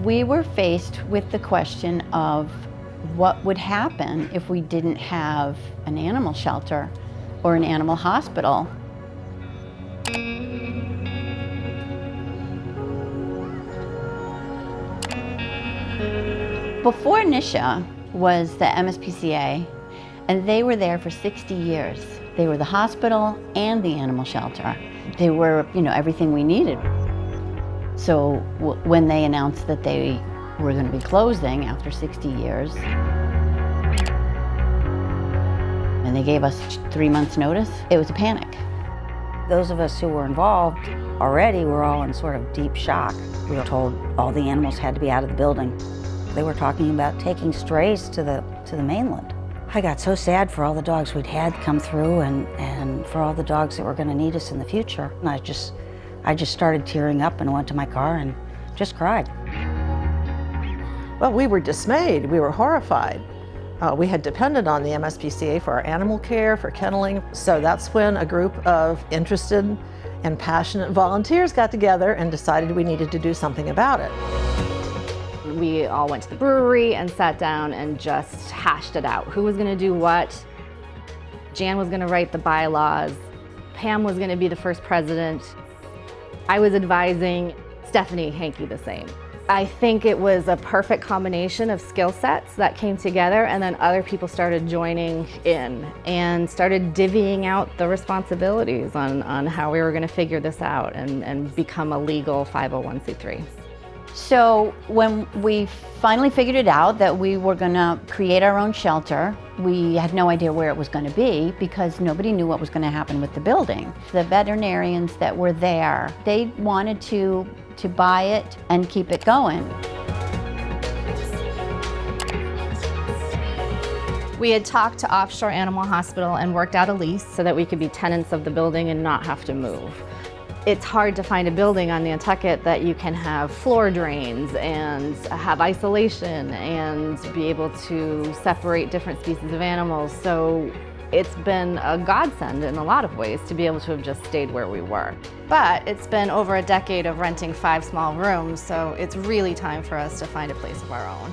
We were faced with the question of what would happen if we didn't have an animal shelter or an animal hospital. Before NiSHA was the MSPCA, and they were there for 60 years. They were the hospital and the animal shelter. They were, everything we needed. So when they announced that they were going to be closing after 60 years, and they gave us 3 months' notice, it was a panic. Those of us who were involved already were all in sort of deep shock. We were told all the animals had to be out of the building. They were talking about taking strays to the mainland. I got so sad for all the dogs we'd had come through and for all the dogs that were going to need us in the future. And I just started tearing up and went to my car and just cried. Well, we were dismayed. We were horrified. We had depended on the MSPCA for our animal care, for kenneling. So that's when a group of interested and passionate volunteers got together and decided we needed to do something about it. We all went to the brewery and sat down and just hashed it out. Who was going to do what? Jan was going to write the bylaws. Pam was going to be the first president. I was advising, Stephanie Hankey the same. I think it was a perfect combination of skill sets that came together, and then other people started joining in and started divvying out the responsibilities on how we were going to figure this out and become a legal 501c3. So when we finally figured it out that we were going to create our own shelter, we had no idea where it was going to be because nobody knew what was going to happen with the building. The veterinarians that were there, they wanted to buy it and keep it going. We had talked to Offshore Animal Hospital and worked out a lease so that we could be tenants of the building and not have to move. It's hard to find a building on Nantucket that you can have floor drains and have isolation and be able to separate different species of animals. So it's been a godsend in a lot of ways to be able to have just stayed where we were. But it's been over a decade of renting 5 small rooms, so it's really time for us to find a place of our own.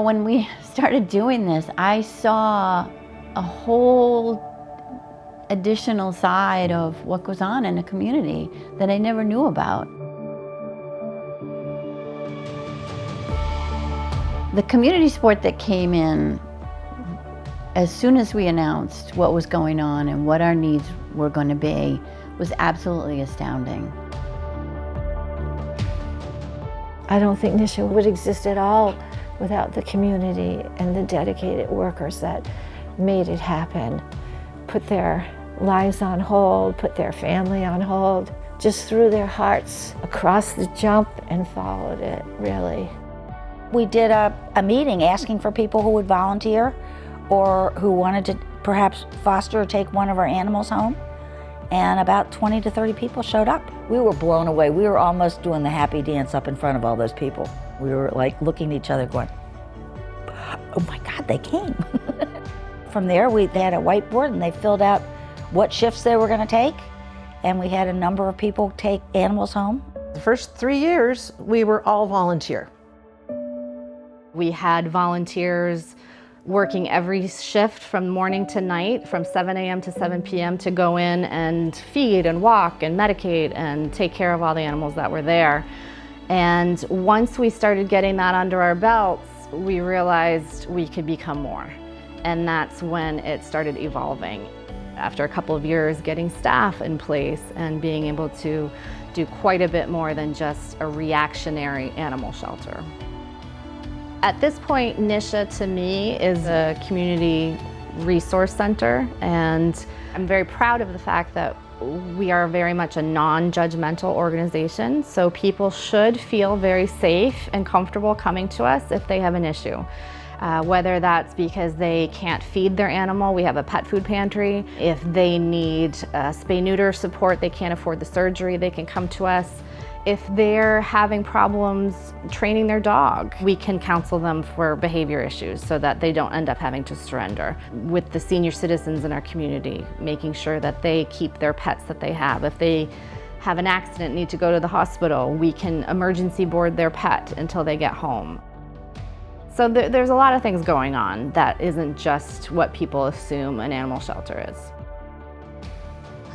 When we started doing this, I saw a whole additional side of what goes on in a community that I never knew about. The community support that came in as soon as we announced what was going on and what our needs were going to be was absolutely astounding. I don't think NiSHA would exist at all without the community and the dedicated workers that made it happen, put their lives on hold, put their family on hold, just threw their hearts across the jump and followed it, really. We did a meeting asking for people who would volunteer or who wanted to perhaps foster or take one of our animals home. And about 20 to 30 people showed up. We were blown away. We were almost doing the happy dance up in front of all those people. We were like looking at each other going, oh my God, they came. From there, they had a whiteboard and they filled out what shifts they were gonna take. And we had a number of people take animals home. The first 3 years, we were all volunteer. We had volunteers working every shift from morning to night, from 7 a.m. to 7 p.m. to go in and feed and walk and medicate and take care of all the animals that were there. And once we started getting that under our belts, we realized we could become more. And that's when it started evolving. After a couple of years getting staff in place and being able to do quite a bit more than just a reactionary animal shelter. At this point, NiSHA to me is a community resource center, and I'm very proud of the fact that we are very much a non-judgmental organization, so people should feel very safe and comfortable coming to us if they have an issue. Whether that's because they can't feed their animal, we have a pet food pantry. If they need spay-neuter support, they can't afford the surgery, they can come to us. If they're having problems training their dog, we can counsel them for behavior issues so that they don't end up having to surrender. With the senior citizens in our community, making sure that they keep their pets that they have. If they have an accident, need to go to the hospital, we can emergency board their pet until they get home. So there's a lot of things going on that isn't just what people assume an animal shelter is.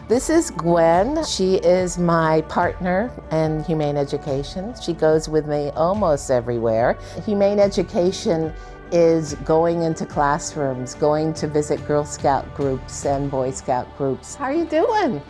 This is Gwen. She is my partner in Humane Education. She goes with me almost everywhere. Humane Education is going into classrooms, going to visit Girl Scout groups and Boy Scout groups. How are you doing?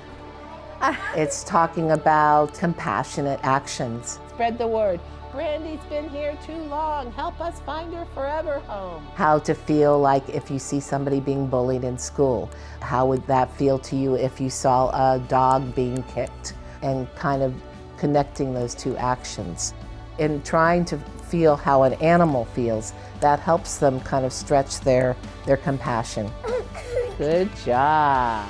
It's talking about compassionate actions. Spread the word. Brandy's been here too long. Help us find her forever home. How to feel like if you see somebody being bullied in school. How would that feel to you if you saw a dog being kicked? And kind of connecting those two actions. In trying to feel how an animal feels, that helps them kind of stretch their compassion. Good job.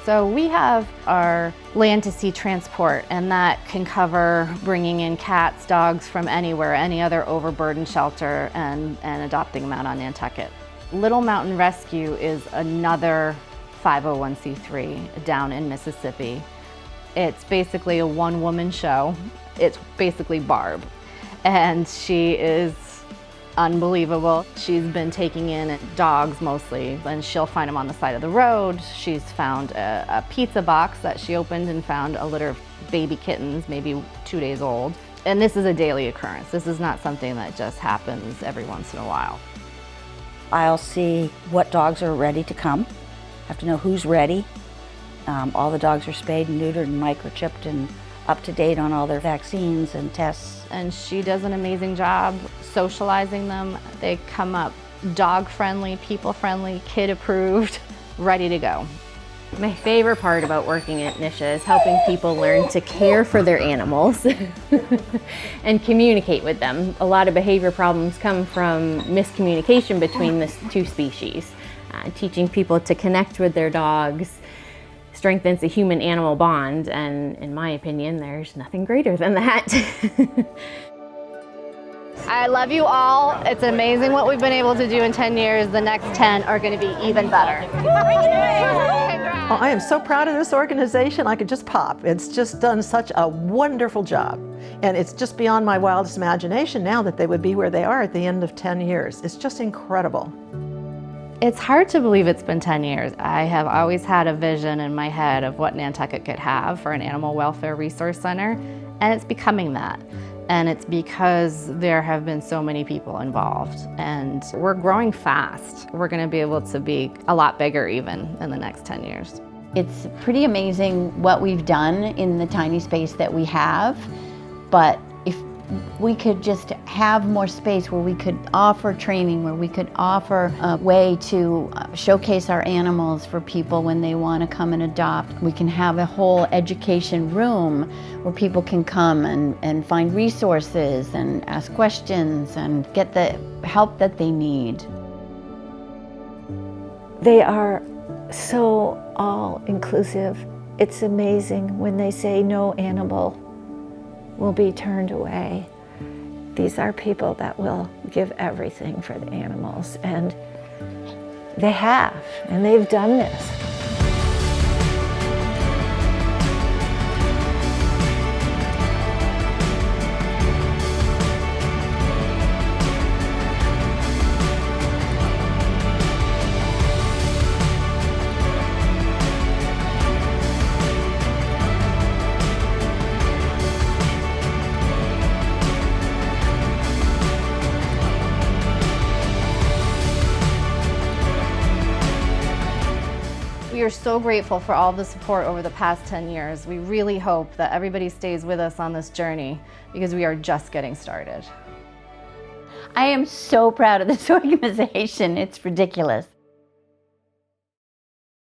So we have our Land to Sea transport, and that can cover bringing in cats, dogs from anywhere, any other overburdened shelter, and adopting them out on Nantucket. Little Mountain Rescue is another 501c3 down in Mississippi. It's basically a one-woman show. It's basically Barb, and she is unbelievable. She's been taking in dogs mostly, and she'll find them on the side of the road. She's found a pizza box that she opened and found a litter of baby kittens, maybe 2 days old. And this is a daily occurrence. This is not something that just happens every once in a while. I'll see what dogs are ready to come. I have to know who's ready. All the dogs are spayed and neutered and microchipped and up to date on all their vaccines and tests. And she does an amazing job socializing them. They come up dog-friendly, people-friendly, kid-approved, ready to go. My favorite part about working at NiSHA is helping people learn to care for their animals and communicate with them. A lot of behavior problems come from miscommunication between the two species. Teaching people to connect with their dogs strengthens a human-animal bond, and in my opinion, there's nothing greater than that. I love you all. It's amazing what we've been able to do in 10 years. The next 10 are going to be even better. Oh, I am so proud of this organization, I could just pop. It's just done such a wonderful job. And it's just beyond my wildest imagination now that they would be where they are at the end of 10 years. It's just incredible. It's hard to believe it's been 10 years. I have always had a vision in my head of what Nantucket could have for an animal welfare resource center, and it's becoming that. And it's because there have been so many people involved, and we're growing fast. We're going to be able to be a lot bigger even in the next 10 years. It's pretty amazing what we've done in the tiny space that we have, but if we could just have more space where we could offer training, where we could offer a way to showcase our animals for people when they want to come and adopt. We can have a whole education room where people can come and find resources and ask questions and get the help that they need. They are so all-inclusive. It's amazing when they say no animal will be turned away. These are people that will give everything for the animals, and they have, and they've done this. We are so grateful for all the support over the past 10 years. We really hope that everybody stays with us on this journey because we are just getting started. I am so proud of this organization. It's ridiculous.